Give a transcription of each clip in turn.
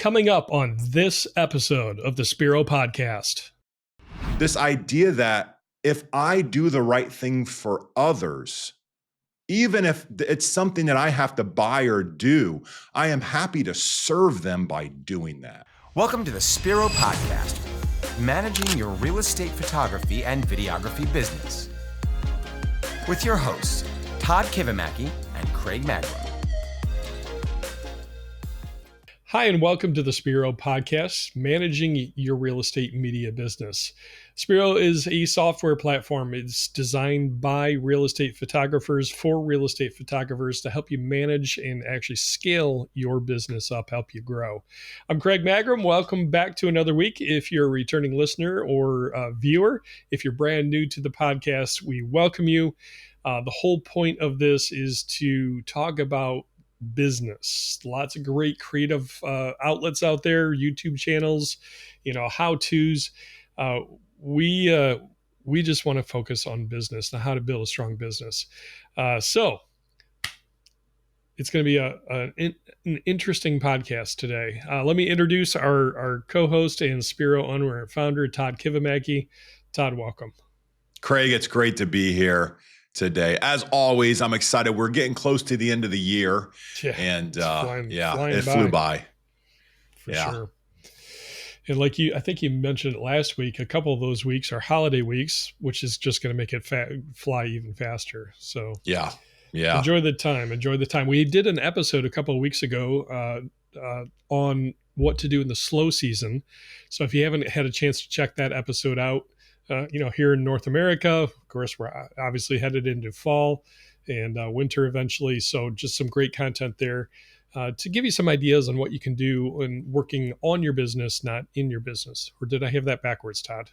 Coming up on this episode of the Spiro Podcast. This idea that if I do the right thing for others, even if it's something that I have to buy or do, I am happy to serve them by doing that. Welcome to the Spiro Podcast, managing your real estate photography and videography business. With your hosts, Todd Kivimaki and Craig Magrum. Hi, and welcome to the Spiro Podcast, managing your real estate media business. Spiro is a software platform. It's designed by real estate photographers for real estate photographers to help you manage and actually scale your business up, help you grow. I'm Craig Magrum. Welcome back to another week. If you're a returning listener or viewer, if you're brand new to the podcast, we welcome you. The whole point of this is to talk about business. Lots of great creative outlets out there, YouTube channels, how-tos. We just want to focus on business and how to build a strong business. So it's going to be an interesting podcast today. Let me introduce our co-host and Spiro owner and founder, Todd Kivimaki. Todd, welcome. Craig, it's great to be here today. As always, I'm excited. We're getting close to the end of the year. Flying it flew by. For sure. And I think you mentioned it last week, a couple of those weeks are holiday weeks, which is just going to make it fly even faster. So yeah. Enjoy the time. We did an episode a couple of weeks ago on what to do in the slow season. So if you haven't had a chance to check that episode out, here in North America, of course, we're obviously headed into fall and winter eventually. So just some great content there to give you some ideas on what you can do when working on your business, not in your business. Or did I have that backwards, Todd?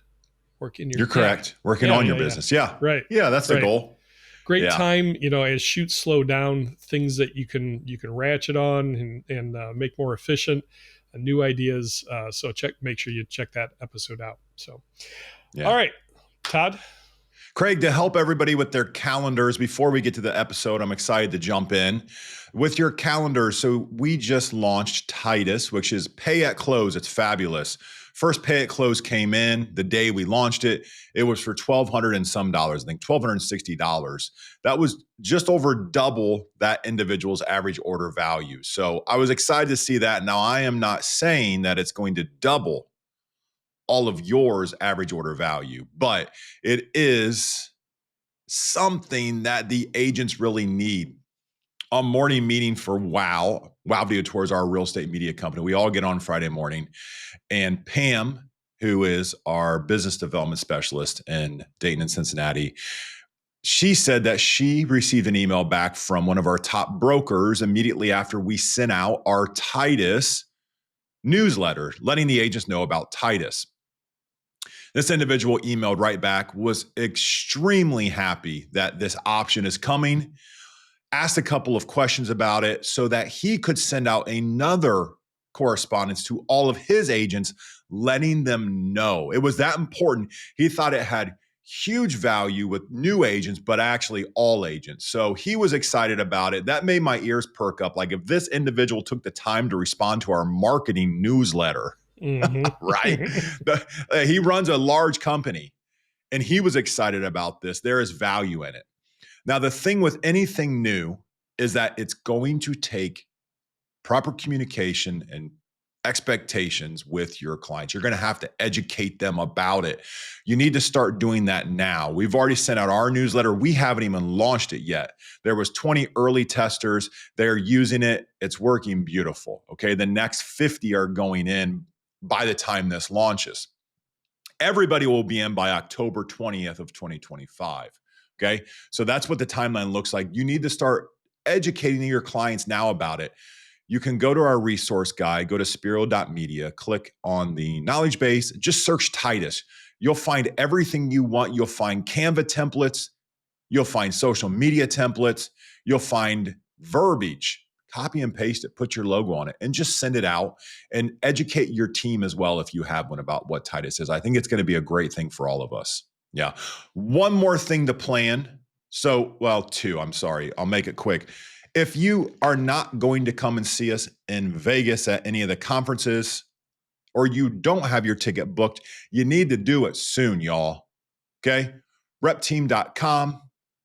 You're correct. Working on your business. Yeah. Right. Yeah, that's the goal. Great time, as shoots slow down, things that you can ratchet on and make more efficient, new ideas. So make sure you check that episode out. So. Yeah. All right, Todd. Craig, to help everybody with their calendars, before we get to the episode, I'm excited to jump in with your calendars. So we just launched Titus, which is pay at close. It's fabulous. First pay at close came in the day we launched it. It was for $1,200 and some dollars, I think $1,260. That was just over double that individual's average order value. So I was excited to see that. Now, I am not saying that it's going to double all of yours average order value, but it is something that the agents really need. A morning meeting for Wow Video Tours, our real estate media company. We all get on Friday morning, and Pam, who is our business development specialist in Dayton and Cincinnati, she said that she received an email back from one of our top brokers immediately after we sent out our Titus newsletter, letting the agents know about Titus. This individual emailed right back, was extremely happy that this option is coming, asked a couple of questions about it so that he could send out another correspondence to all of his agents, letting them know. It was that important. He thought it had huge value with new agents, but actually all agents. So he was excited about it. That made my ears perk up. Like if this individual took the time to respond to our marketing newsletter, right? He runs a large company and he was excited about this. There is value in it. Now, the thing with anything new is that it's going to take proper communication and expectations with your clients. You're going to have to educate them about it. You need to start doing that now. We've already sent out our newsletter. We haven't even launched it yet. There was 20 early testers. They're using it. It's working beautiful. Okay. The next 50 are going in by the time this launches. Everybody will be in by October 20th of 2025. Okay. So that's what the timeline looks like. You need to start educating your clients now about it. You can go to our resource guide, go to spiro.media, click on the knowledge base, just search Titus. You'll find everything you want. You'll find Canva templates. You'll find social media templates. You'll find verbiage. Copy and paste it, put your logo on it, and just send it out and educate your team as well if you have one about what Titus is. I think it's going to be a great thing for all of us. Yeah. One more thing to plan. Two, I'm sorry. I'll make it quick. If you are not going to come and see us in Vegas at any of the conferences, or you don't have your ticket booked, you need to do it soon, y'all. Okay? repteam.com.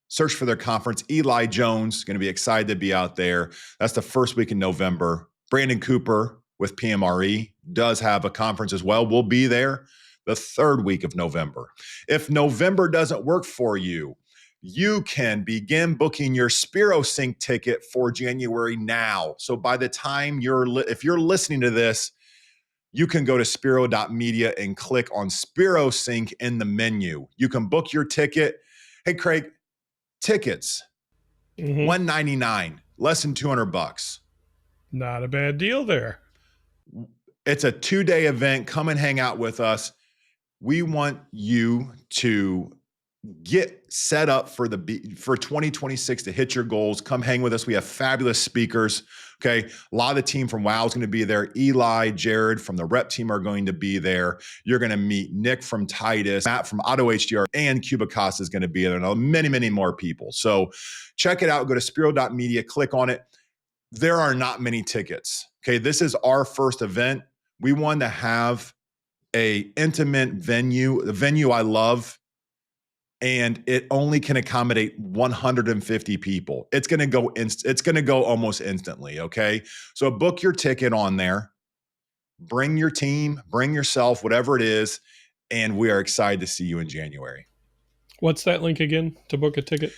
Search for their conference. Eli Jones going to be excited to be out there. That's the first week in November. Brandon Cooper with PMRE does have a conference as well. We'll be there the third week of November. If November doesn't work for you, you can begin booking your Spiro Sync ticket for January now. So by the time if you're listening to this, you can go to spiro.media and click on Spiro Sync in the menu. You can book your ticket. Hey, Craig, tickets, $199, less than $200. Not a bad deal there. It's a 2-day event. Come and hang out with us. We want you to get set up for 2026 to hit your goals. Come hang with us. We have fabulous speakers. Okay. A lot of the team from WOW is going to be there. Eli, Jared from the rep team are going to be there. You're going to meet Nick from Titus, Matt from Auto HDR, and Cubicasa is going to be there. And many, many more people. So check it out. Go to spiro.media, click on it. There are not many tickets. Okay. This is our first event. We want to have a intimate venue, the venue I love, and it only can accommodate 150 people. It's going to go almost instantly, okay? So book your ticket on there. Bring your team, bring yourself, whatever it is, and we are excited to see you in January. What's that link again to book a ticket?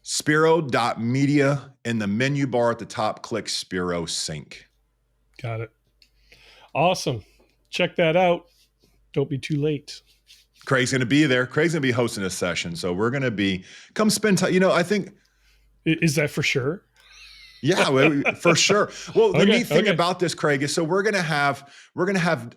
Spiro.media. In the menu bar at the top, click Spiro Sync. Got it. Awesome. Check that out. Don't be too late. Craig's going to be there. Craig's going to be hosting a session. So we're going to come spend time. I think. Is that for sure? Yeah, for sure. Well, the neat thing about this, Craig, is so we're going to have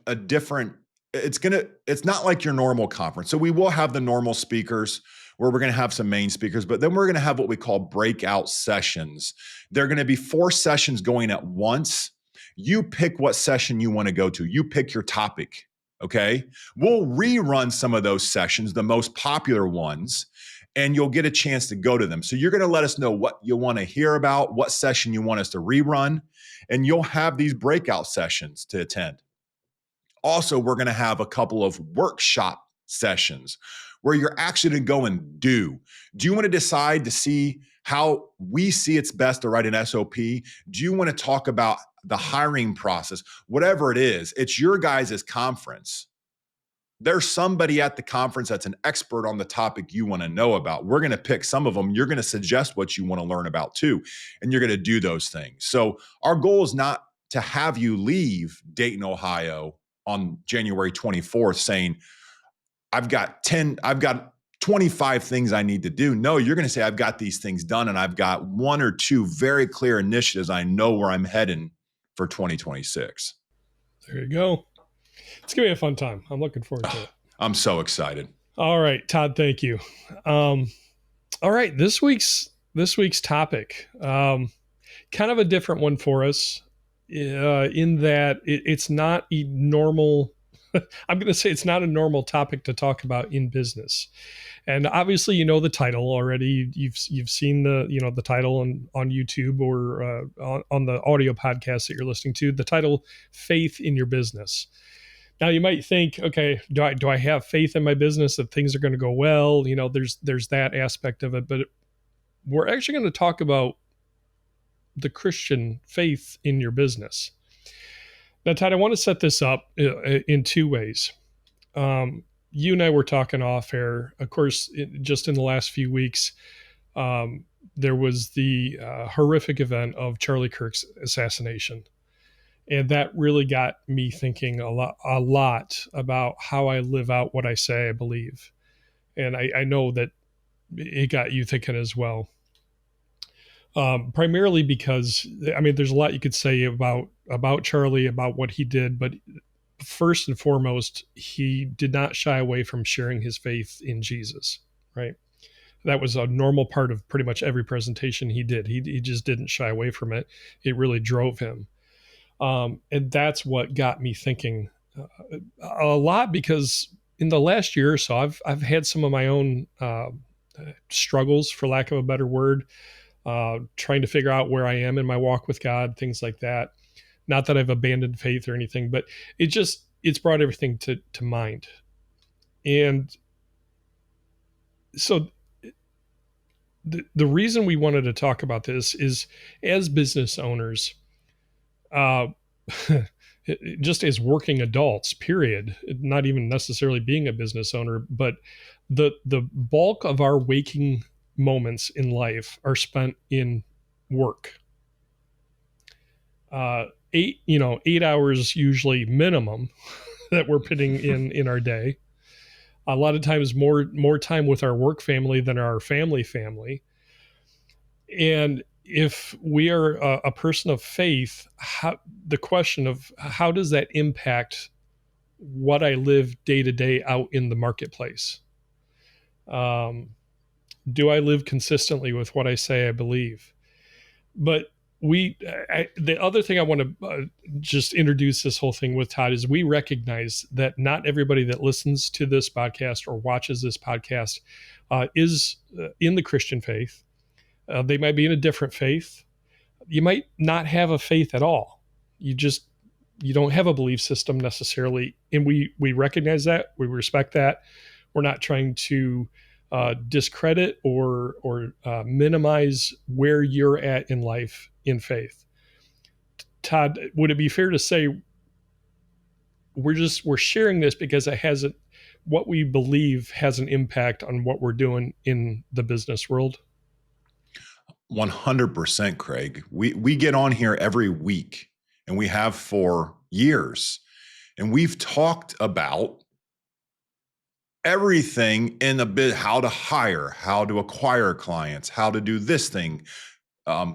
a different, it's not like your normal conference. So we will have the normal speakers where we're going to have some main speakers, but then we're going to have what we call breakout sessions. There are going to be 4 sessions going at once. You pick what session you want to go to. You pick your topic. Okay. We'll rerun some of those sessions, the most popular ones, and you'll get a chance to go to them. So you're going to let us know what you want to hear about, what session you want us to rerun, and you'll have these breakout sessions to attend. Also, we're going to have a couple of workshop sessions where you're actually going to go and do. Do you want to decide to see how we see it's best to write an SOP? Do you want to talk about the hiring process? Whatever it is, it's your guys' conference. There's somebody at the conference that's an expert on the topic you want to know about. We're going to pick some of them. You're going to suggest what you want to learn about too, and you're going to do those things. So our goal is not to have you leave Dayton, Ohio on January 24th saying, I've got 25 things I need to do. No, you're going to say, I've got these things done, and I've got 1 or 2 very clear initiatives. I know where I'm heading for 2026. There you go. It's going to be a fun time. I'm looking forward to it. I'm so excited. All right, Todd, thank you. All right, this week's topic, kind of a different one for us in that it's not a normal I'm going to say it's not a normal topic to talk about in business. And obviously, the title already. You've seen the title on YouTube or on the audio podcast that you're listening to. The title, Faith in Your Business. Now you might think, okay, do I have faith in my business that things are going to go well? There's that aspect of it, but we're actually going to talk about the Christian faith in your business. Now, Todd, I want to set this up in 2 ways. You and I were talking off air. Of course, just in the last few weeks, there was the horrific event of Charlie Kirk's assassination. And that really got me thinking a lot about how I live out what I say I believe. And I know that it got you thinking as well. Primarily because, there's a lot you could say about Charlie, about what he did, but first and foremost, he did not shy away from sharing his faith in Jesus, right? That was a normal part of pretty much every presentation he did. He just didn't shy away from it. It really drove him. And that's what got me thinking a lot, because in the last year or so, I've had some of my own struggles, for lack of a better word, trying to figure out where I am in my walk with God, things like that. Not that I've abandoned faith or anything, but it's brought everything to mind. And so the reason we wanted to talk about this is, as business owners, uh, just as working adults, period, not even necessarily being a business owner, but the bulk of our waking moments in life are spent in work. 8 hours usually minimum that we're putting in our day. A lot of times more time with our work family than our family. And if we are a person of faith, the question of how does that impact what I live day to day out in the marketplace? Um, do I live consistently with what I say I believe? But the other thing I want to just introduce this whole thing with, Todd, is we recognize that not everybody that listens to this podcast or watches this podcast is in the Christian faith. They might be in a different faith. You might not have a faith at all. You don't have a belief system necessarily, and we recognize that. We respect that. We're not trying to discredit or minimize where you're at in life in faith. Todd, would it be fair to say we're sharing this because what we believe has an impact on what we're doing in the business world? 100%, Craig. We get on here every week, and we have for years, and we've talked about everything in a bit: how to hire, how to acquire clients, how to do this thing,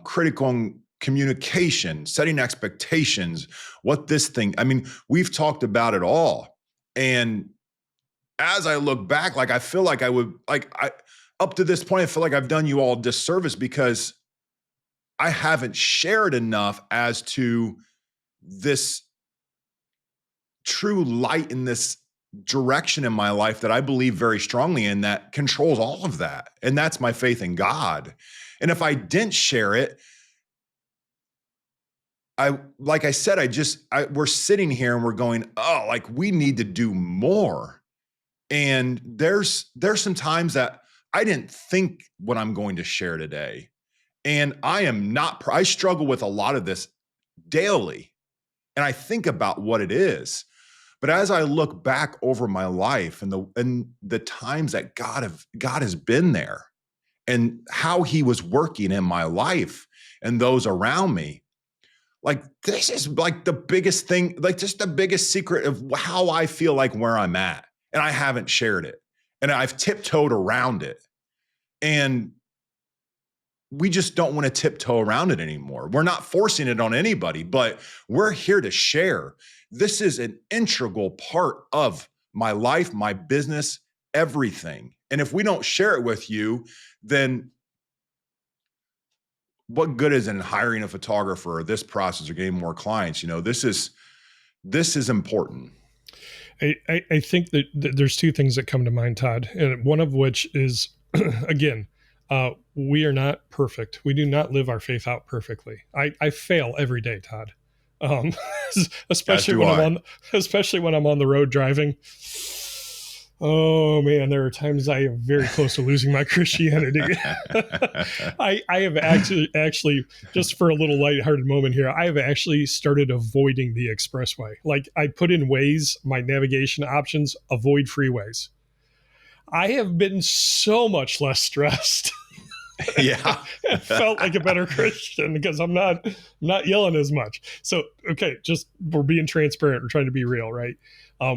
critical communication, setting expectations, what this thing. I mean, we've talked about it all. And as I look back, like I feel like up to this point, I feel like I've done you all a disservice because I haven't shared enough as to this true light in this direction in my life that I believe very strongly in, that controls all of that. And that's my faith in God. And if I didn't share it, like I said, we're sitting here and we're going, oh, like we need to do more. And there's some times that I didn't think what I'm going to share today. And I struggle with a lot of this daily. And I think about what it is. But as I look back over my life and the times that God has been there and how he was working in my life and those around me, like this is like the biggest thing, like just the biggest secret of how I feel like where I'm at. And I haven't shared it. And I've tiptoed around it. And we just don't want to tiptoe around it anymore. We're not forcing it on anybody, but we're here to share. This is an integral part of my life, my business, everything. And if we don't share it with you, then what good is in hiring a photographer or this process or getting more clients? This is important. I think that there's two things that come to mind, Todd, and one of which is, again, we are not perfect. We do not live our faith out perfectly. I fail every day, Todd, especially when I'm on the road driving. Oh man, there are times I am very close to losing my Christianity. I have actually, just for a little lighthearted moment here, I have actually started avoiding the expressway. Like I put in Waze, my navigation options, avoid freeways. I have been so much less stressed. Yeah. It felt like a better Christian because I'm not yelling as much. So, okay, just we're being transparent. We're trying to be real, right?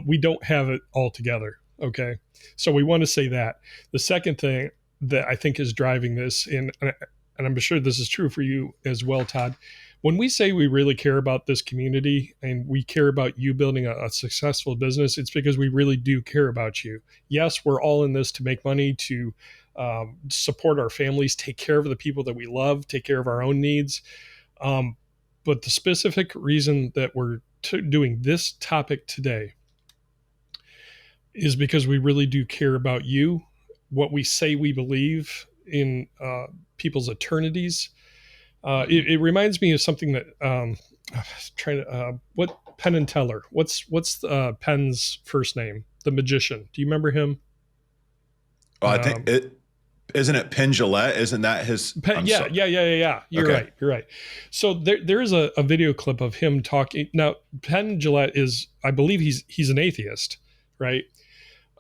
We don't have it all together. Okay. So we want to say that. The second thing that I think is driving this, and I'm sure this is true for you as well, Todd, when we say we really care about this community and we care about you building a successful business, it's because we really do care about you. Yes, we're all in this to make money, to support our families, take care of the people that we love, take care of our own needs. But the specific reason that we're doing this topic today is because we really do care about you, what we say we believe, in people's eternities. It reminds me of something that what Penn and Teller. What's Penn's first name? The magician. Do you remember him? Oh, I think it isn't it Penn Jillette? Isn't that his? Penn, I'm yeah, sorry. yeah. You're Okay. right. You're right. So there's a video clip of him talking. Now, Penn Jillette is, I believe he's an atheist, right?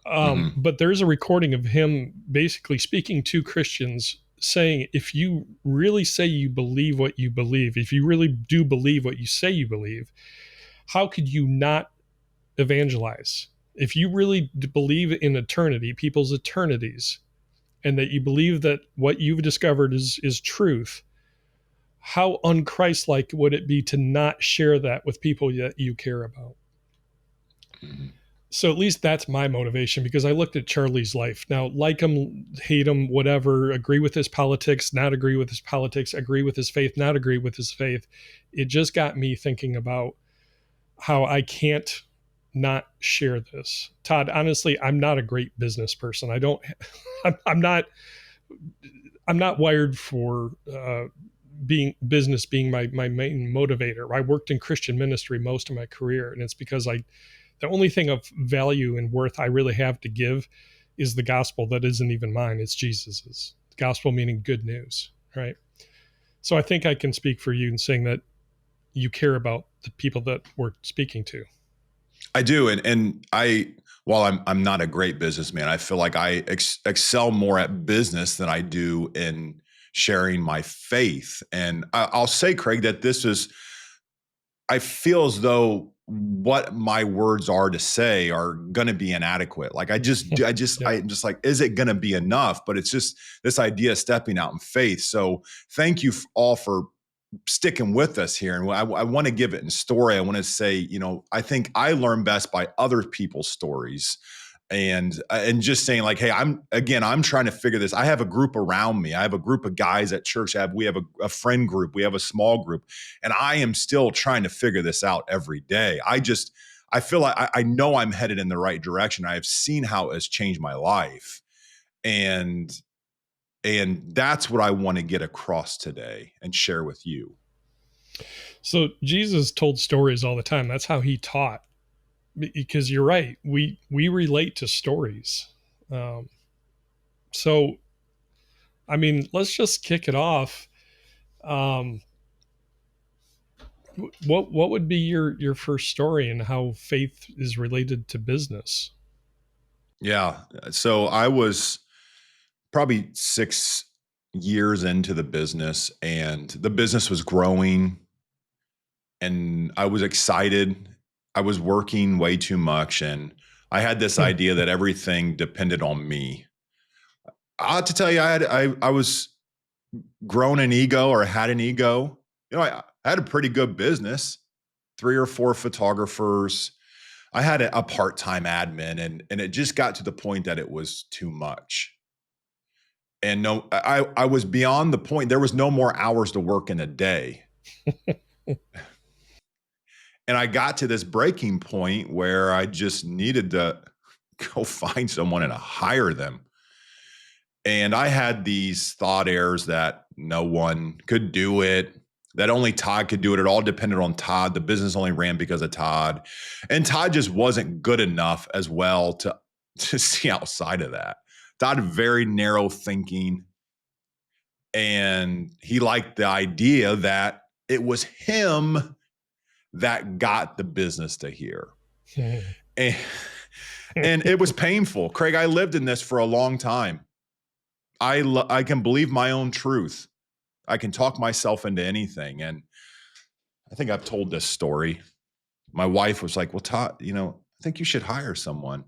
Mm-hmm. But there's a recording of him basically speaking to Christians saying, if you really say you believe what you believe, if you really do believe what you say you believe, how could you not evangelize? If you really believe in eternity, people's eternities, and that you believe that what you've discovered is truth, how unchristlike would it be to not share that with people that you care about? Mm-hmm. So at least that's my motivation, because I looked at Charlie's life. Now, like him, hate him, whatever, agree with his politics, not agree with his politics, agree with his faith, not agree with his faith. It just got me thinking about how I can't not share this. Todd, honestly, I'm not a great business person. I don't, I'm not, I'm not wired for being my main motivator. I worked in Christian ministry most of my career, and it's because the only thing of value and worth I really have to give is the gospel that isn't even mine. It's Jesus's. The gospel meaning good news, right? So I think I can speak for you in saying that you care about the people that we're speaking to. I do, and while I'm not a great businessman, I feel like I excel more at business than I do in sharing my faith. And I'll say, Craig, that I feel as though what my words are to say are going to be inadequate. Like I'm just like, is it going to be enough? But it's just this idea of stepping out in faith. So thank you all for sticking with us here. And I want to give it in story. I want to say, I think I learn best by other people's stories. And just saying like, hey, I'm trying to figure this. I have a group around me. I have a group of guys at church. We have a friend group. We have a small group, and I am still trying to figure this out every day. I feel like I know I'm headed in the right direction. I have seen how it has changed my life, and that's what I want to get across today and share with you. So Jesus told stories all the time. That's how he taught. Because you're right, we relate to stories. So, I mean, let's just kick it off. Um, what would be your first story and how faith is related to business? Yeah. So I was probably 6 years into the business, and the business was growing, and I was excited. I was working way too much, and I had this idea that everything depended on me. I have to tell you, I was grown an ego, or had an ego. I had a pretty good business, 3 or 4 photographers. I had a part-time admin, and it just got to the point that it was too much. And no, I was beyond the point. There was no more hours to work in a day. And I got to this breaking point where I just needed to go find someone and hire them. And I had these thought errors that no one could do it, that only Todd could do it. It all depended on Todd. The business only ran because of Todd. And Todd just wasn't good enough as well to see outside of that. Todd, very narrow thinking. And he liked the idea that it was him that got the business to here. and, and it was painful. Craig, I lived in this for a long time. I can believe my own truth. I can talk myself into anything. And I think I've told this story. My wife was like, well, Todd, I think you should hire someone.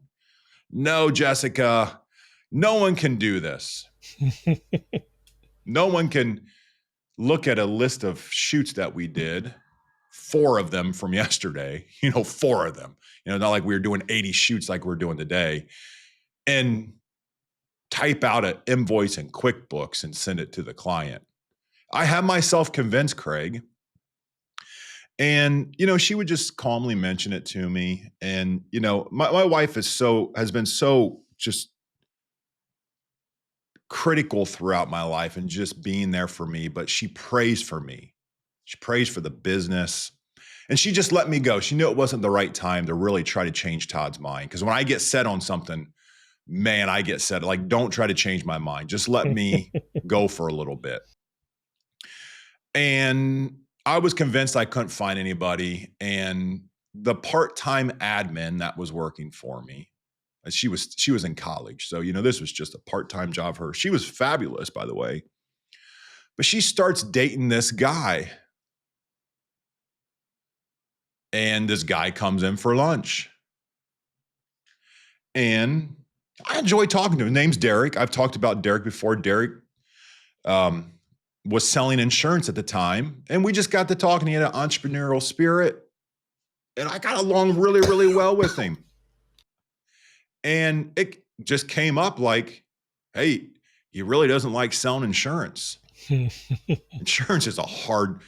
No, Jessica, no one can do this. No one can look at a list of shoots that we did, 4 of them from yesterday, 4 of them, not like we were doing 80 shoots like we're doing today, and type out an invoice in QuickBooks and send it to the client. I have myself convinced, Craig. And, she would just calmly mention it to me. And, my wife has been so just critical throughout my life and just being there for me, but she prays for me. She prays for the business. And she just let me go. She knew it wasn't the right time to really try to change Todd's mind. Because when I get set on something, man, I get set. Like, don't try to change my mind. Just let me go for a little bit. And I was convinced I couldn't find anybody. And the part-time admin that was working for me, she was in college. So, this was just a part-time job for her. She was fabulous, by the way. But she starts dating this guy. And this guy comes in for lunch. And I enjoy talking to him. His name's Derek. I've talked about Derek before. Derek was selling insurance at the time. And we just got to talking. He had an entrepreneurial spirit. And I got along really, really well with him. And it just came up like, hey, he really doesn't like selling insurance. Insurance is a hard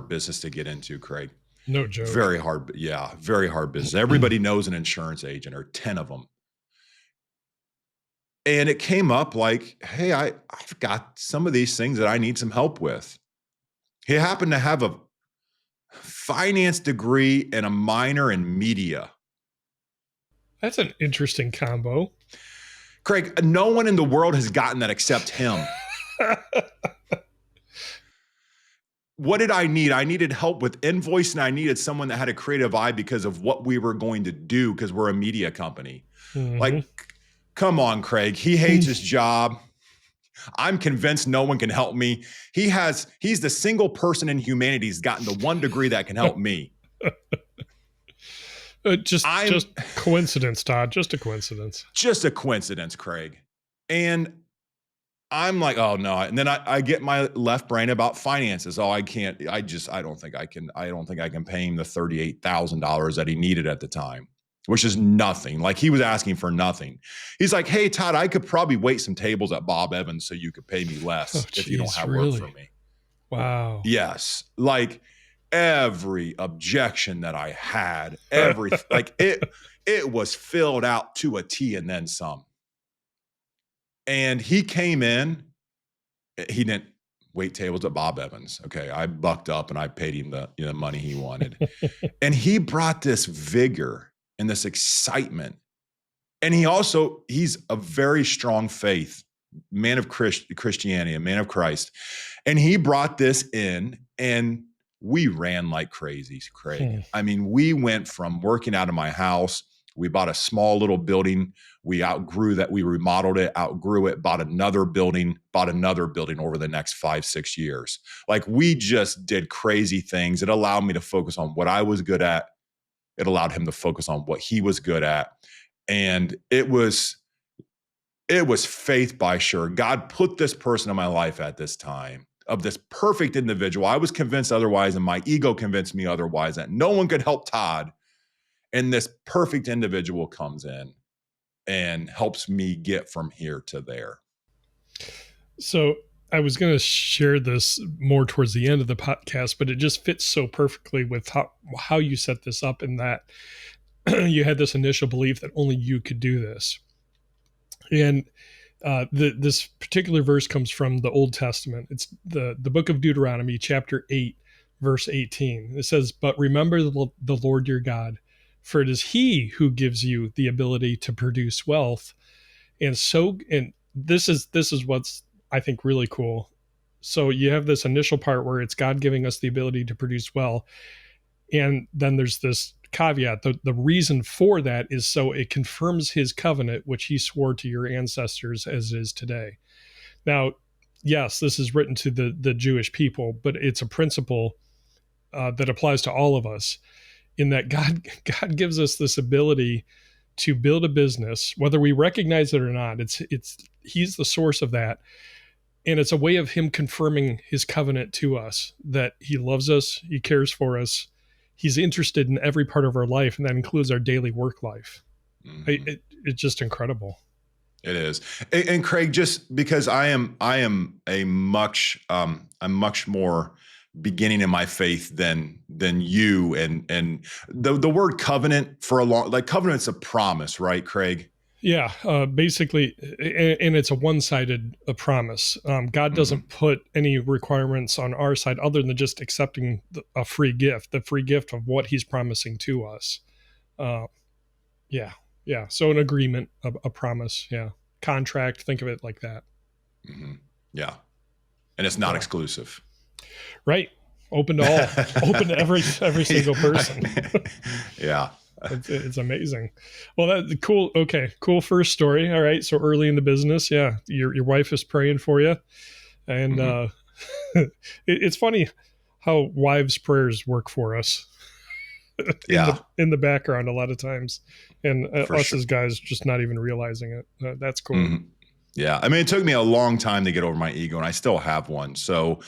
business to get into, Craig. No joke. Very hard. Yeah, very hard business. Everybody knows an insurance agent, or 10 of them. And it came up like, hey, I've got some of these things that I need some help with. He happened to have a finance degree and a minor in media. That's an interesting combo. Craig, no one in the world has gotten that except him. What did I need? I needed help with invoice, and I needed someone that had a creative eye because of what we were going to do, because we're a media company. Mm-hmm. Like, come on, Craig. He hates his job. I'm convinced no one can help me. He's the single person in humanity who's gotten the one degree that can help me. Just coincidence, Todd. Just a coincidence. Just a coincidence, Craig. And I'm like, oh no. And then I get my left brain about finances. Oh, I don't think I can pay him the $38,000 that he needed at the time, which is nothing. Like, he was asking for nothing. He's like, hey, Todd, I could probably wait some tables at Bob Evans so you could pay me less if you don't have work for me. Wow. Yes. Like, every objection that I had, it was filled out to a T and then some. And he came in, he didn't wait tables at Bob Evans. Okay. I bucked up and I paid him the money he wanted. And he brought this vigor and this excitement. And he's a very strong faith, man of Christianity, a man of Christ. And he brought this in, and we ran like crazies, Craig. I mean, we went from working out of my house. We bought a small little building. We outgrew that. We remodeled it, outgrew it, bought another building over the next 5-6 years. Like, we just did crazy things. It allowed me to focus on what I was good at. It allowed him to focus on what he was good at. And it was faith by sure. God put this person in my life at this time, of this perfect individual. I was convinced otherwise, and my ego convinced me otherwise, that no one could help Todd. And this perfect individual comes in and helps me get from here to there. So I was going to share this more towards the end of the podcast, but it just fits so perfectly with how you set this up, in that you had this initial belief that only you could do this. And this particular verse comes from the Old Testament. It's the book of Deuteronomy, chapter 8, verse 18. It says, "But remember the Lord your God, for it is he who gives you the ability to produce wealth." And this is what's, I think, really cool. So you have this initial part where it's God giving us the ability to produce wealth. And then there's this caveat. The reason for that is so it confirms his covenant, which he swore to your ancestors as it is today. Now, yes, this is written to the Jewish people, but it's a principle that applies to all of us, in that God gives us this ability to build a business, whether we recognize it or not. He's the source of that. And it's a way of him confirming his covenant to us, that he loves us, he cares for us, he's interested in every part of our life, and that includes our daily work life. Mm-hmm. It's just incredible. It is. And Craig, just because I'm much more beginning in my faith than you, and the word covenant, for a long, like, covenant's a promise, right, Craig? Yeah, basically, and it's a one-sided promise. God Mm-hmm. doesn't put any requirements on our side other than just accepting a free gift, the free gift of what He's promising to us. Uh, yeah, yeah. So an agreement, a promise, yeah, contract. Think of it like that. Mm-hmm. Yeah. And it's not Yeah, exclusive. right. Open to all, open to every single person. Yeah. It's amazing. Well, that cool. Okay, cool first story. All right, so early in the business, yeah, your wife is praying for you, and Mm-hmm. it's funny how wives' prayers work for us Yeah, in the background a lot of times, and for us sure. as guys just not even realizing it. That's cool. Mhm. Yeah. I mean, it took me a long time to get over my ego, and I still have one. So,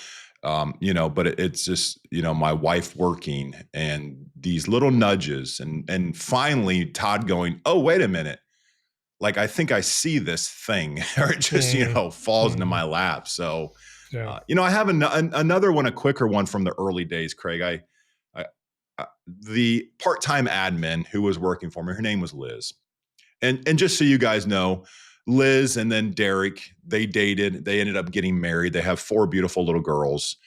but it's just, my wife working and these little nudges and finally Todd going, oh, wait a minute. Like, I think I see this thing, or it just, Mm, falls into mm, my lap. So, yeah. I have another one, a quicker one from the early days, Craig. The part-time admin who was working for me, her name was Liz. And just so you guys know, Liz and then Derek, they dated. They ended up getting married. They have 4 beautiful little girls.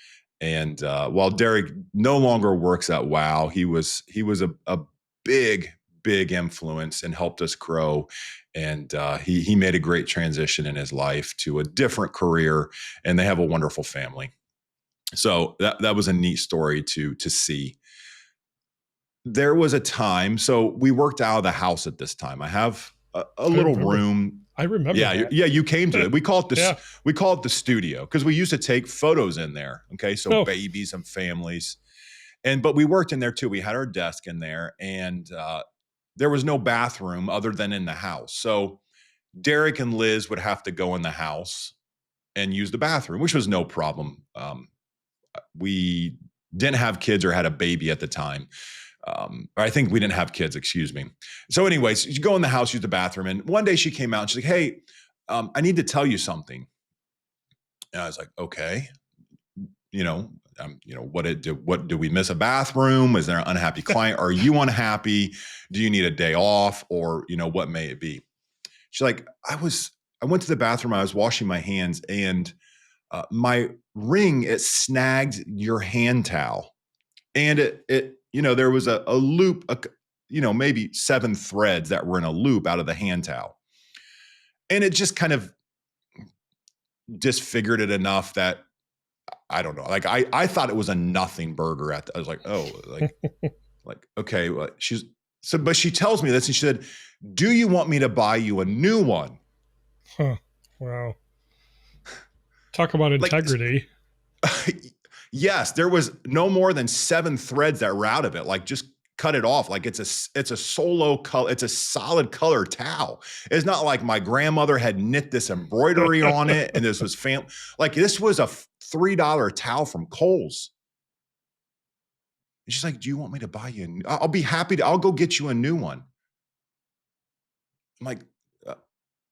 And while Derek no longer works at Wow, he was a big big influence and helped us grow. And he made a great transition in his life to a different career, and they have a wonderful family. So that was a neat story to see. There was a time, so we worked out of the house at this time. I have a I little remember. room. I remember Yeah, that. yeah, you came to it. We call it this. Yeah. We call it the studio because we used to take photos in there. Okay, so No. babies and families, but we worked in there too. We had our desk in there, and there was no bathroom other than in the house. So Derek and Liz would have to go in the house and use the bathroom, which was no problem. We didn't have kids or had a baby at the time. Or I think we didn't have kids, excuse me. So, anyways, you go in the house, use the bathroom. And one day she came out and she's like, hey, I need to tell you something. And I was like, okay, what do we miss a bathroom? Is there an unhappy client? Are you unhappy? Do you need a day off? Or, what may it be? She's like, I went to the bathroom. I was washing my hands and my ring, it snagged your hand towel. And there was a loop, maybe 7 threads that were in a loop out of the hand towel. And it just kind of disfigured it enough that I don't know. Like I thought it was a nothing burger I was like, oh, like, okay. Well, but she tells me this and she said, do you want me to buy you a new one? Huh. Wow. Talk about Like, integrity. yes, there was no more than 7 threads that were out of it. Like, just cut it off. Like, it's a solo color. It's a solid color towel. It's not like my grandmother had knit this embroidery on it and this was like this was a $3 towel from Kohl's. And she's like, do you want me to buy you I'll be happy to. I'll go get you a new one. I'm like,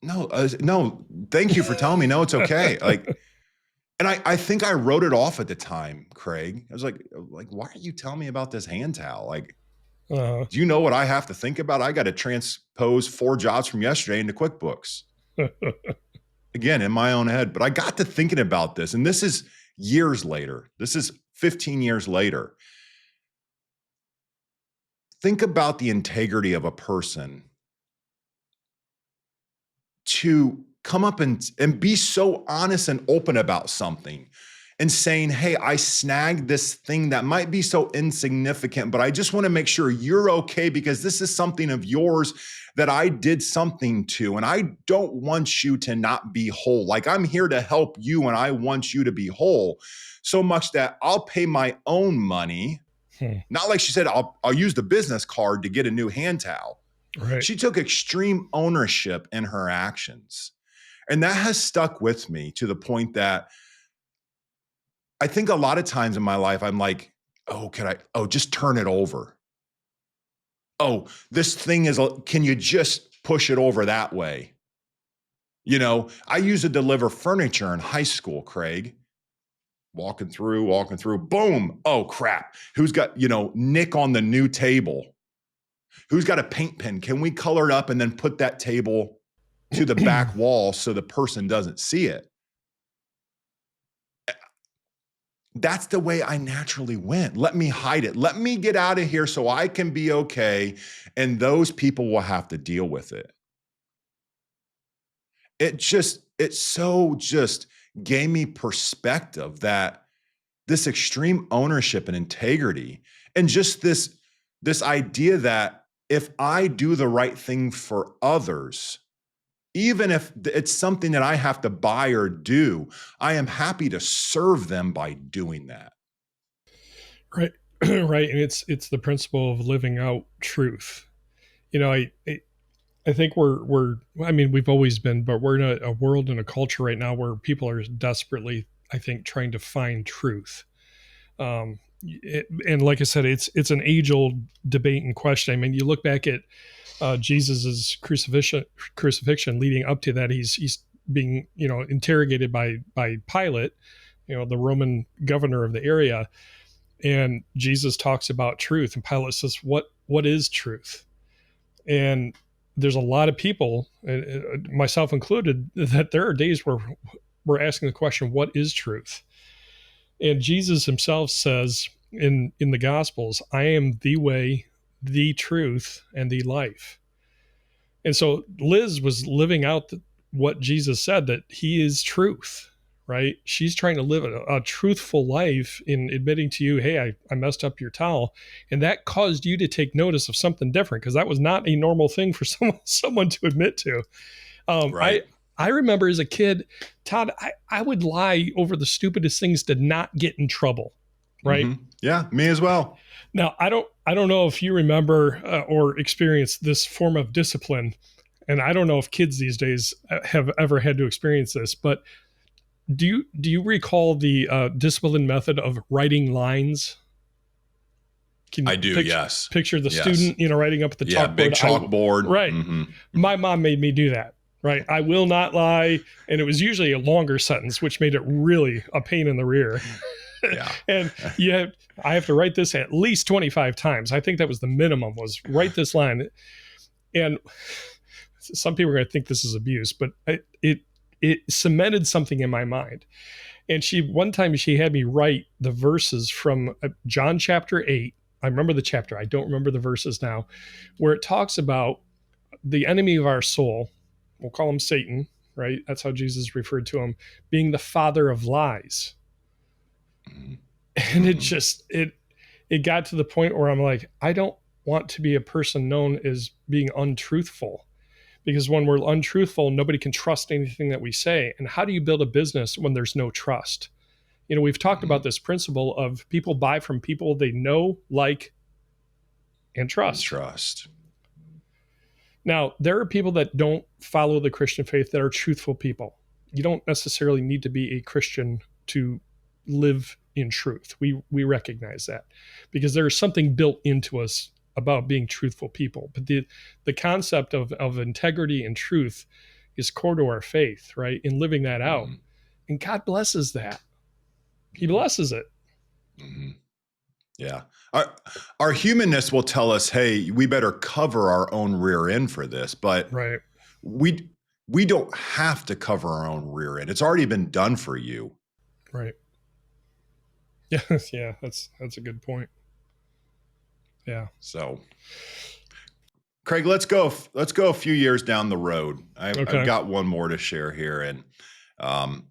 no, thank you for telling me. No, it's okay. Like, and I think I wrote it off at the time, Craig. I was like, why are you telling me about this hand towel? Like, Uh, do you know what I have to think about? I got to transpose 4 jobs from yesterday into QuickBooks. Again, in my own head. But I got to thinking about this, and this is years later. This is 15 years later. Think about the integrity of a person to come up and be so honest and open about something and saying, hey, I snagged this thing that might be so insignificant, but I just want to make sure you're okay because this is something of yours that I did something to, and I don't want you to not be whole. Like, I'm here to help you and I want you to be whole so much that I'll pay my own money. Not like she said, I'll use the business card to get a new hand towel. right. She took extreme ownership in her actions. And that has stuck with me to the point that I think a lot of times in my life, I'm like, just turn it over. Oh, this thing can you just push it over that way? I used to deliver furniture in high school, Craig. Walking through, boom. Oh, crap. Who's got, nick on the new table? Who's got a paint pen? Can we color it up and then put that table to the back wall so the person doesn't see it. That's the way I naturally went. Let me hide it. Let me get out of here so I can be okay. And those people will have to deal with it. It so just gave me perspective that this extreme ownership and integrity, and just this idea that if I do the right thing for others, even if it's something that I have to buy or do, I am happy to serve them by doing that. Right. Right. And it's the principle of living out truth. I think I mean, we've always been, but we're in a world and a culture right now where people are desperately, I think, trying to find truth. And like I said, it's an age old debate and question. I mean, you look back at Jesus's crucifixion leading up to that, he's being, interrogated by Pilate, the Roman governor of the area. And Jesus talks about truth, and Pilate says, what is truth? And there's a lot of people, myself included, that there are days where we're asking the question, what is truth? And Jesus himself says in the Gospels, I am the way, the truth, and the life. And so Liz was living out what Jesus said, that he is truth, right? She's trying to live a truthful life in admitting to you, hey, I messed up your towel. And that caused you to take notice of something different, because that was not a normal thing for someone to admit to. Right. I remember as a kid, Todd, I would lie over the stupidest things to not get in trouble, right? Mm-hmm. Yeah, me as well. Now, I don't know if you remember or experienced this form of discipline, and I don't know if kids these days have ever had to experience this, but do you recall the discipline method of writing lines? I do, yes. Picture the yes. student, writing up at the chalkboard. Yeah, big chalkboard. Right. Mm-hmm. My mom made me do that. Right. I will not lie. And it was usually a longer sentence, which made it really a pain in the rear. Yeah. And I have to write this at least 25 times. I think that was the minimum, was write this line. And some people are going to think this is abuse, but it cemented something in my mind. And one time she had me write the verses from John chapter 8. I remember the chapter. I don't remember the verses now, where it talks about the enemy of our soul. We'll call him Satan, right? That's how Jesus referred to him, being the father of lies. Mm-hmm. And it got to the point where I'm like, I don't want to be a person known as being untruthful, because when we're untruthful, nobody can trust anything that we say. And how do you build a business when there's no trust? We've talked about this principle of people buy from people they know, like, and trust. Now, there are people that don't follow the Christian faith that are truthful people. You don't necessarily need to be a Christian to live in truth. We recognize that, because there is something built into us about being truthful people. But the concept of integrity and truth is core to our faith, right? In living that out. Mm-hmm. And God blesses that. He blesses it. Mm-hmm. Yeah. Our humanness will tell us, hey, we better cover our own rear end for this, but right. We don't have to cover our own rear end. It's already been done for you. Right. Yeah. Yeah. That's a good point. Yeah. So, Craig, let's go a few years down the road. I've got one more to share here. And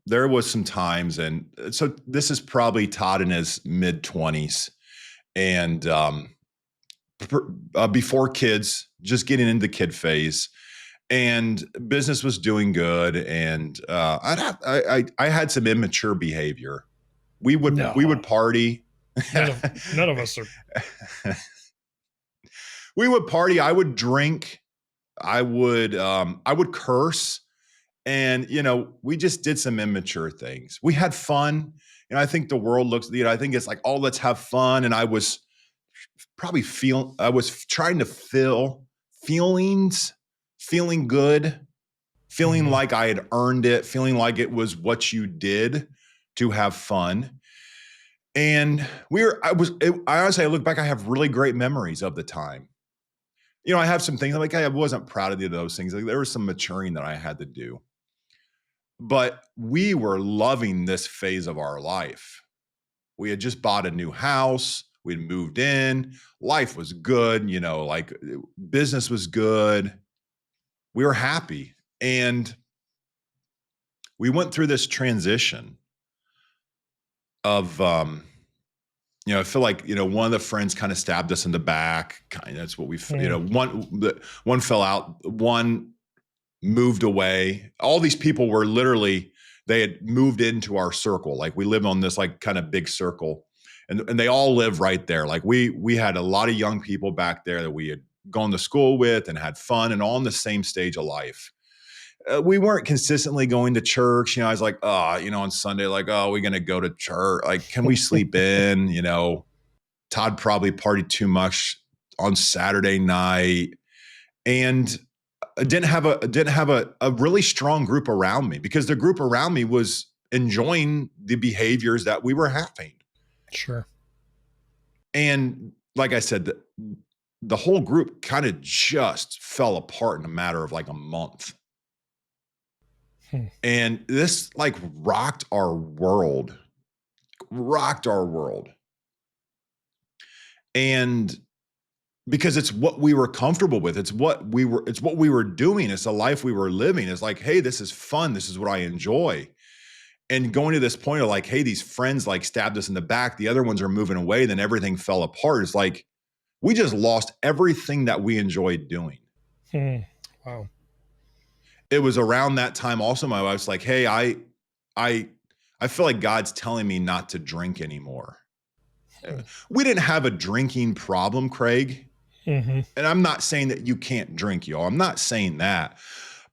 there was some times, and so this is probably Todd in his mid-20s, and before kids, just getting into the kid phase, and business was doing good, and I had some immature behavior. We would party. None of us are. We would party. I would drink. I would curse. And, we just did some immature things. We had fun. I think the world looks, I think it's like, oh, let's have fun. And I was trying to feel feelings, feeling good, feeling mm-hmm. like I had earned it, feeling like it was what you did to have fun. And I honestly, I look back, I have really great memories of the time. I have some things I'm like, I wasn't proud of those things. Like, there was some maturing that I had to do, but we were loving this phase of our life. We had just bought a new house. We'd moved in. Life was good. Like, business was good. We were happy. And we went through this transition of, I feel like, one of the friends kind of stabbed us in the back. That's what one fell out, one moved away. All these people were literally, they had moved into our circle. Like, we live on this like kind of big circle, and they all live right there. Like, we had a lot of young people back there that we had gone to school with and had fun, and all in the same stage of life. We weren't consistently going to church. I was like, on Sunday, like, we're going to go to church. Like, can we sleep in? Todd probably partied too much on Saturday night, and I didn't have a really strong group around me, because the group around me was enjoying the behaviors that we were having. Sure. And like I said, the whole group kind of just fell apart in a matter of like a month. And this like rocked our world. And because it's what we were comfortable with. It's what we were doing. It's the life we were living. It's like, hey, this is fun. This is what I enjoy. And going to this point of like, hey, these friends like stabbed us in the back. The other ones are moving away. Then everything fell apart. It's like, we just lost everything that we enjoyed doing. Wow. It was around that time also my wife's like, hey, I feel like God's telling me not to drink anymore. We didn't have a drinking problem, Craig. Mm-hmm. And I'm not saying that you can't drink, y'all. I'm not saying that.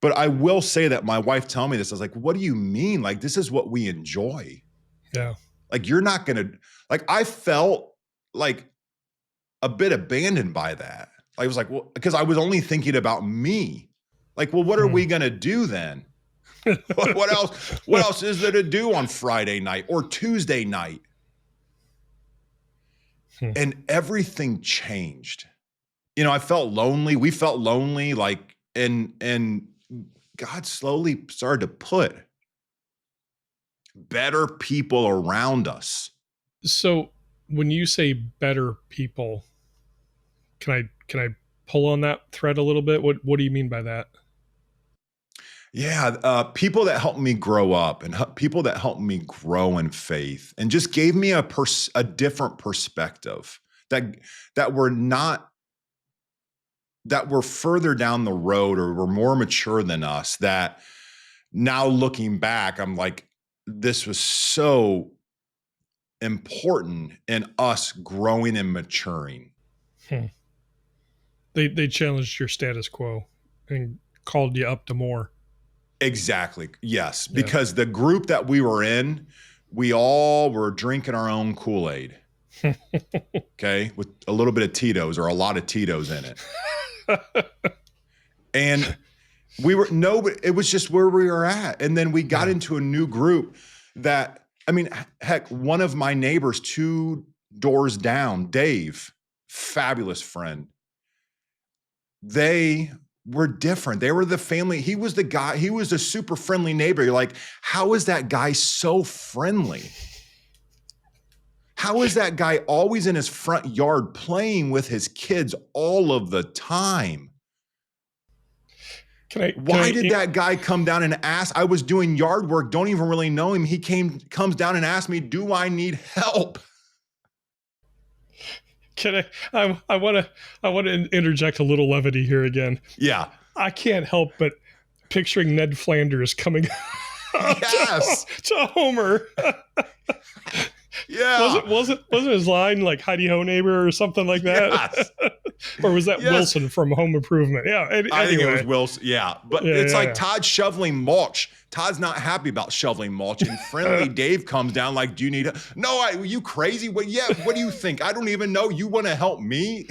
But I will say that my wife told me this. I was like, what do you mean? Like, this is what we enjoy. Yeah. Like, you're not going to, like, I felt like a bit abandoned by that. I was like, well, because I was only thinking about me. Like, well, what are we going to do then? What else is there to do on Friday night or Tuesday night? And everything changed. I felt lonely. We felt lonely, like, and God slowly started to put better people around us. So when you say better people, can I pull on that thread a little bit? What do you mean by that? Yeah, people that helped me grow up, and people that helped me grow in faith, and just gave me a different perspective, that were further down the road or were more mature than us, that now looking back, I'm like, this was so important in us growing and maturing. They challenged your status quo and called you up to more. Exactly. Yes. Because the group that we were in, we all were drinking our own Kool-Aid. Okay. With a little bit of Tito's, or a lot of Tito's in it. And it was just where we were at. And then we got into a new group that, I mean, heck, one of my neighbors 2 doors down, Dave, fabulous friend. They were different. They were the family. He was the guy. He was a super friendly neighbor. You're like, how is that guy so friendly? How is that guy always in his front yard playing with his kids all of the time? Why did that guy come down and ask? I was doing yard work, don't even really know him. He comes down and asked me, do I need help? I want to interject a little levity here again. Yeah. I can't help but picturing Ned Flanders coming to Homer. Yeah. Wasn't his line like "Heidi Ho neighbor" or something like that? Yes. Or was that Wilson from Home Improvement? Yeah. I think it was Wilson. Yeah. But it's like Todd shoveling mulch. Todd's not happy about shoveling mulch. And friendly Dave comes down like, do you need No, are you crazy? Well, yeah. What do you think? I don't even know. You want to help me?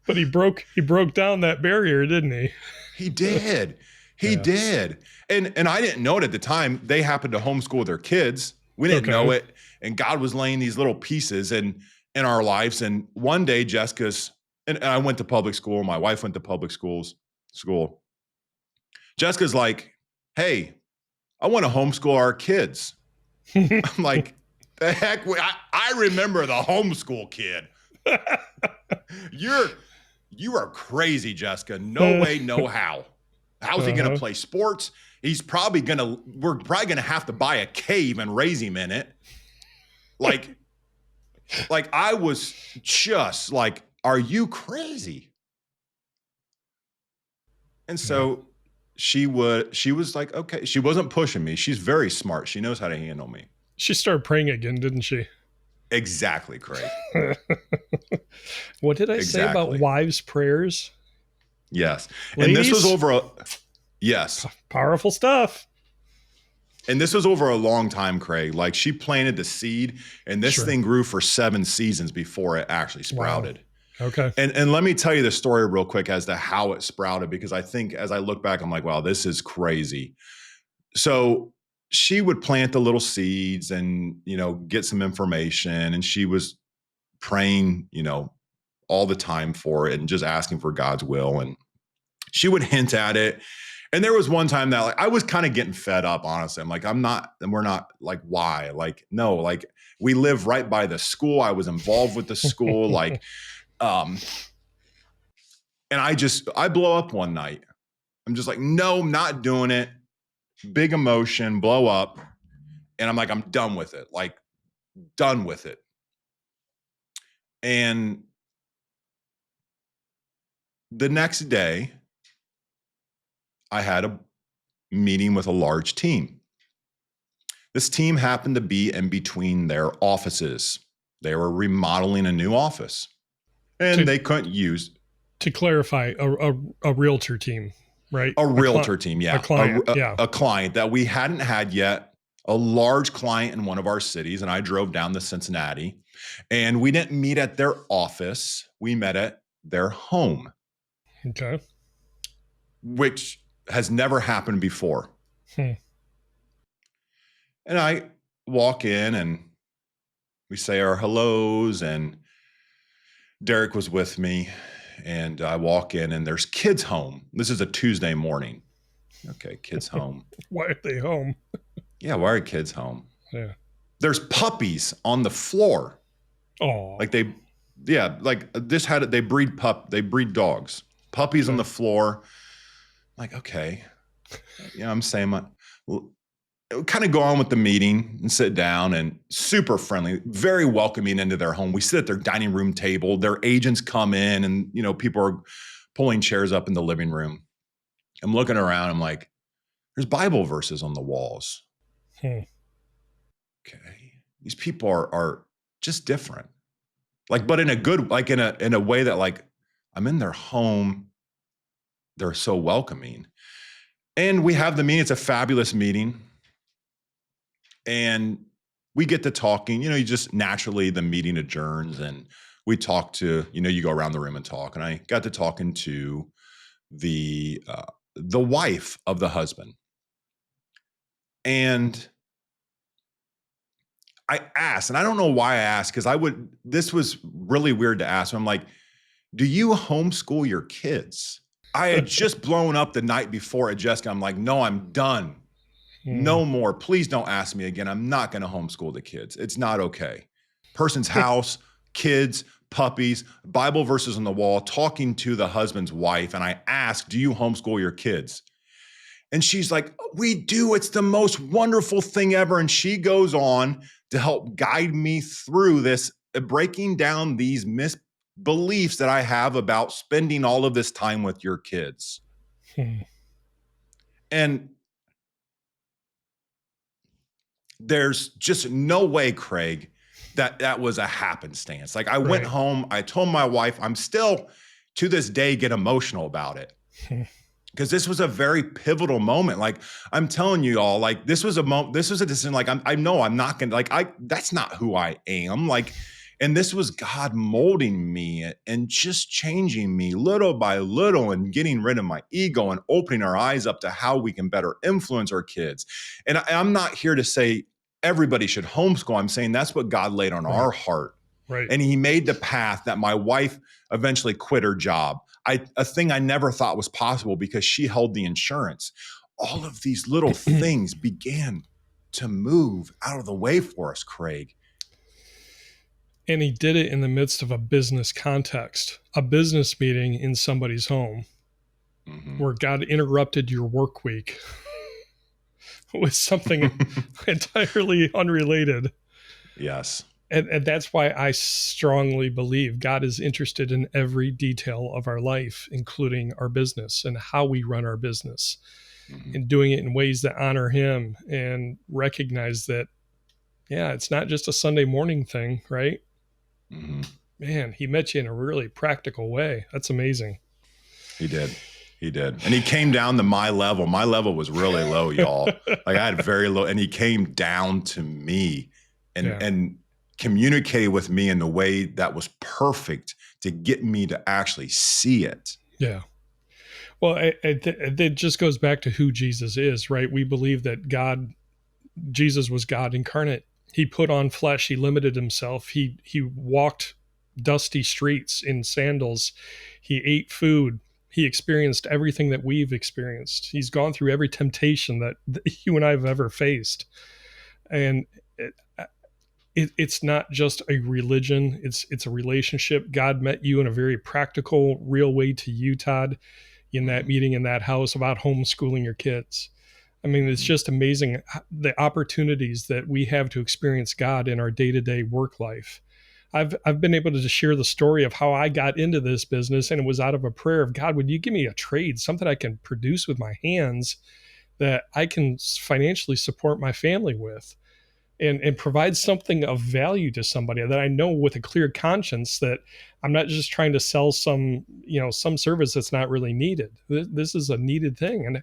But he broke down that barrier, didn't he? He did. He did. And I didn't know it at the time. They happened to homeschool their kids. We didn't know it. And God was laying these little pieces in our lives. And one day Jessica's and I went to public school. My wife went to public school. Jessica's like, hey, I want to homeschool our kids. I'm like, the heck? I remember the homeschool kid. You are crazy, Jessica. No way, no how. How's he going to play sports? We're probably going to have to buy a cave and raise him in it. Like I was just like, are you crazy? And so she was like, okay. She wasn't pushing me. She's very smart. She knows how to handle me. She started praying again, didn't she? Exactly, Craig. What did I say about wives' prayers? Yes. Ladies? And this was over yes. Powerful stuff. And this was over a long time, Craig. Like, she planted the seed, and this thing grew for 7 seasons before it actually sprouted. Wow. Okay. And let me tell you the story real quick as to how it sprouted, because I think as I look back, I'm like, wow, this is crazy. So she would plant the little seeds and, get some information. And she was praying, all the time for it and just asking for God's will. And she would hint at it. And there was one time that, like, I was kind of getting fed up, honestly. I'm like, we're not, like, why? Like, no, like, we live right by the school. I was involved with the school. Like, and I blow up one night. I'm just like, no, I'm not doing it. Big emotion, blow up. And I'm like, I'm done with it. Like, done with it. And the next day, I had a meeting with a large team. This team happened to be in between their offices. They were remodeling a new office, and they couldn't use. To clarify, a realtor team, right? A realtor team, yeah. A client, a client that we hadn't had yet, a large client in one of our cities, and I drove down to Cincinnati, and we didn't meet at their office. We met at their home. Okay. Which has never happened before. And I walk in and we say our hellos, and Derek was with me, and I walk in and there's kids home. This is a Tuesday morning. Okay, kids home. Why are they home? Yeah, why are kids home? Yeah. There's puppies on the floor. Oh. Like they breed dogs. Puppies on the floor. Like, okay. I'm saying kind of go on with the meeting and sit down, and super friendly, very welcoming into their home. We sit at their dining room table. Their agents come in, and, people are pulling chairs up in the living room. I'm looking around. I'm like, there's Bible verses on the walls. Okay. These people are just different. Like, but in a good, like in a way that, like, I'm in their home. They're so welcoming. And we have the meeting. It's a fabulous meeting. And we get to talking, you just naturally, the meeting adjourns, and we talk to, you go around the room and talk. And I got to talking to the wife of the husband. And I asked, and I don't know why I asked, because this was really weird to ask. I'm like, do you homeschool your kids? I had just blown up the night before at Jessica. I'm like, no, I'm done. No more. Please don't ask me again. I'm not going to homeschool the kids. It's not okay. Person's house, kids, puppies, Bible verses on the wall, talking to the husband's wife. And I asked, do you homeschool your kids? And she's like, we do. It's the most wonderful thing ever. And she goes on to help guide me through this, breaking down these misbeliefs that I have about spending all of this time with your kids. And there's just no way, Craig, that was a happenstance. Like, I went home, I told my wife, I'm still to this day get emotional about it. Because this was a very pivotal moment. Like, I'm telling you all, like, this was a decision. Like, I know I'm not going to, that's not who I am. Like, and this was God molding me and just changing me little by little, and getting rid of my ego and opening our eyes up to how we can better influence our kids. And I'm not here to say everybody should homeschool. I'm saying that's what God laid on our heart. Right. And he made the path that my wife eventually quit her job. A thing I never thought was possible because she held the insurance. All of these little things began to move out of the way for us, Craig. And he did it in the midst of a business context, a business meeting in somebody's home, where God interrupted your work week with something entirely unrelated. Yes. And that's why I strongly believe God is interested in every detail of our life, including our business and how we run our business, and doing it in ways that honor him and recognize that, yeah, it's not just a Sunday morning thing, right? Man, he met you in a really practical way. That's amazing. He did. And he came down to my level. My level was really low, y'all. Like I had very low, and he came down to me and communicated with me in a way that was perfect to get me to actually see it. Yeah. Well, it just goes back to who Jesus is, right? We believe that Jesus was God incarnate. He put on flesh. He limited himself. He walked dusty streets in sandals. He ate food. He experienced everything that we've experienced. He's gone through every temptation that you and I have ever faced. And it's not just a religion. It's a relationship. God met you in a very practical, real way to you, Todd, in that meeting in that house about homeschooling your kids. I mean, it's just amazing the opportunities that we have to experience God in our day-to-day work life. I've been able to share the story of how I got into this business, and it was out of a prayer of God, would you give me a trade, something I can produce with my hands that I can financially support my family with, and provide something of value to somebody that I know with a clear conscience that I'm not just trying to sell some service that's not really needed. This is a needed thing. And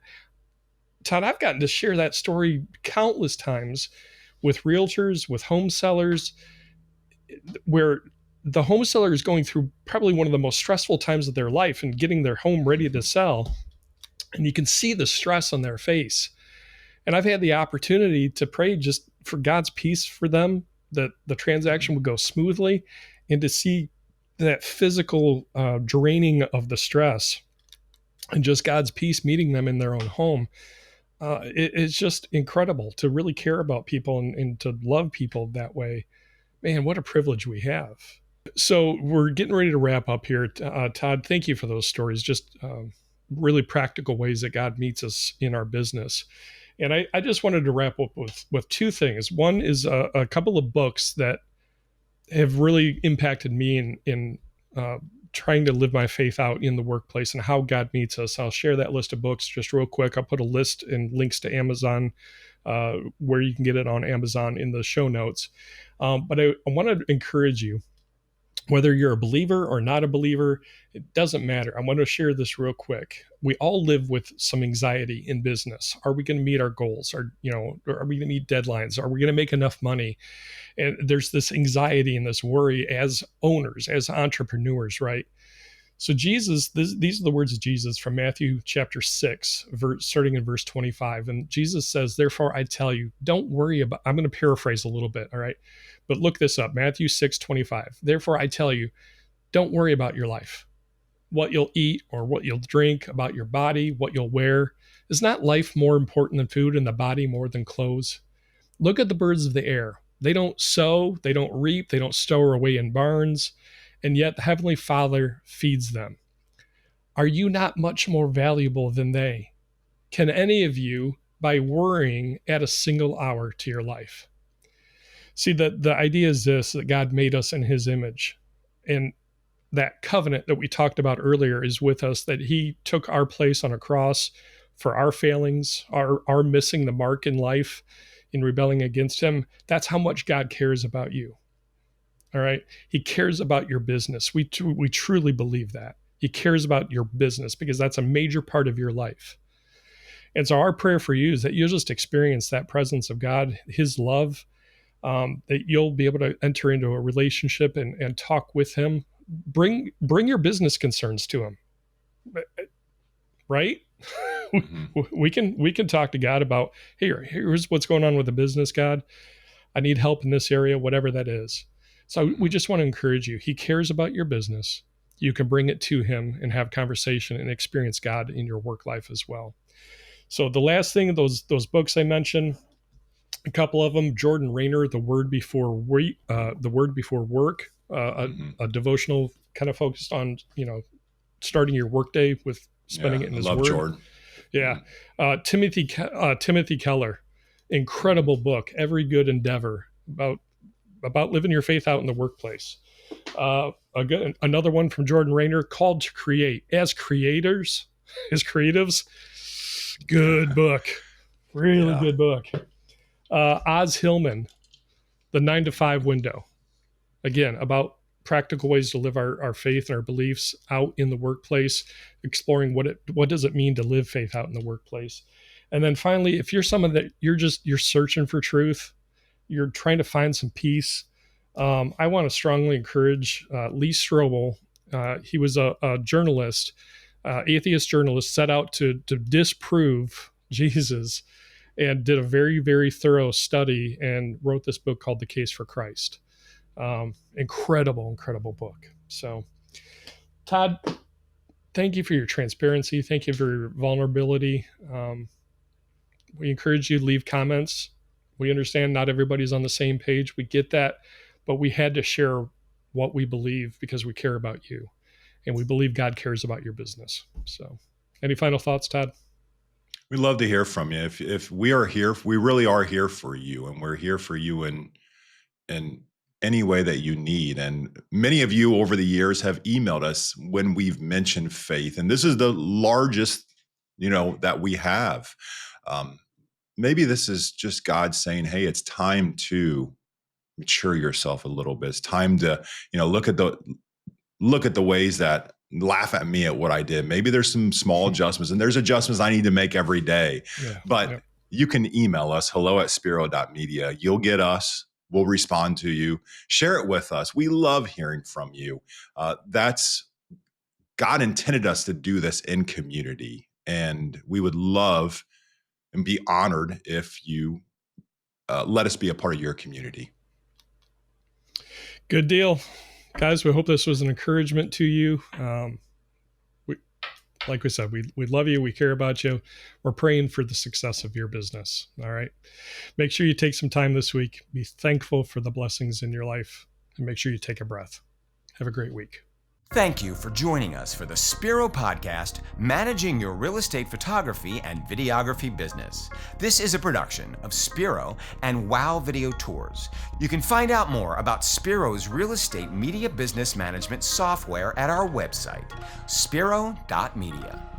Todd, I've gotten to share that story countless times with realtors, with home sellers, where the home seller is going through probably one of the most stressful times of their life and getting their home ready to sell. And you can see the stress on their face. And I've had the opportunity to pray just for God's peace for them, that the transaction would go smoothly, and to see that physical draining of the stress and just God's peace meeting them in their own home. It's just incredible to really care about people and to love people that way. Man, what a privilege we have. So we're getting ready to wrap up here. Todd, thank you for those stories. Just really practical ways that God meets us in our business. And I just wanted to wrap up with two things. One is a couple of books that have really impacted me in trying to live my faith out in the workplace and how God meets us. I'll share that list of books just real quick. I'll put a list and links to Amazon, where you can get it on Amazon in the show notes. But I want to encourage you, whether you're a believer or not a believer, it doesn't matter. I want to share this real quick. We all live with some anxiety in business. Are we going to meet our goals? Are we going to meet deadlines? Are we going to make enough money? And there's this anxiety and this worry as owners, as entrepreneurs, right? So Jesus, these are the words of Jesus from Matthew chapter 6, starting in verse 25. And Jesus says, therefore, I tell you, don't worry about, I'm going to paraphrase a little bit, all right? But look this up, Matthew 6:25. Therefore, I tell you, don't worry about your life, what you'll eat or what you'll drink, about your body, what you'll wear. Is not life more important than food and the body more than clothes? Look at the birds of the air. They don't sow, they don't reap, they don't store away in barns, and yet the Heavenly Father feeds them. Are you not much more valuable than they? Can any of you, by worrying, add a single hour to your life? See, the idea is this, that God made us in his image. And that covenant that we talked about earlier is with us, that he took our place on a cross for our failings, our missing the mark in life, in rebelling against him. That's how much God cares about you. All right. He cares about your business. We truly believe that. He cares about your business because that's a major part of your life. And so our prayer for you is that you'll just experience that presence of God, his love, that you'll be able to enter into a relationship and talk with him. Bring your business concerns to him, right? we can talk to God about, here's what's going on with the business, God. I need help in this area, whatever that is. So we just want to encourage you. He cares about your business. You can bring it to him and have conversation and experience God in your work life as well. So the last thing, those books I mentioned, a couple of them, Jordan Rayner, The Word Before Work, a devotional kind of focused on, starting your workday with spending it in I his love word. Jordan. Yeah. Timothy Keller, incredible book, Every Good Endeavor, about living your faith out in the workplace. Another one from Jordan Rayner, Called to Create. As creators, as creatives, good book. Really good book. Oz Hillman, The 9 to 5 Window. Again, about practical ways to live our faith and our beliefs out in the workplace, exploring what does it mean to live faith out in the workplace. And then finally, if you're someone that you're searching for truth, you're trying to find some peace, I want to strongly encourage Lee Strobel. He was a journalist, atheist journalist, set out to disprove Jesus, and did a very, very thorough study and wrote this book called The Case for Christ. Incredible book. So, Todd, thank you for your transparency. Thank you for your vulnerability. We encourage you to leave comments. We understand not everybody's on the same page. We get that, but we had to share what we believe because we care about you, and we believe God cares about your business. So, any final thoughts, Todd? We'd love to hear from you. If we are here, we really are here for you, and we're here for you in any way that you need. And many of you over the years have emailed us when we've mentioned faith, and this is the largest, that we have. Maybe this is just God saying, "Hey, it's time to mature yourself a little bit. It's time to, look at the ways that laugh at me at what I did. Maybe there's some small adjustments, and there's adjustments I need to make every day." But you can email us, hello@spiro.media. You'll get us. We'll respond to you. Share it with us. We love hearing from you. That's God intended us to do this in community, and we would love and be honored if you let us be a part of your community. Good deal. Guys, we hope this was an encouragement to you. Like we said, we love you. We care about you. We're praying for the success of your business. All right. Make sure you take some time this week. Be thankful for the blessings in your life, and make sure you take a breath. Have a great week. Thank you for joining us for the Spiro Podcast, Managing Your Real Estate Photography and Videography Business. This is a production of Spiro and Wow Video Tours. You can find out more about Spiro's real estate media business management software at our website, spiro.media.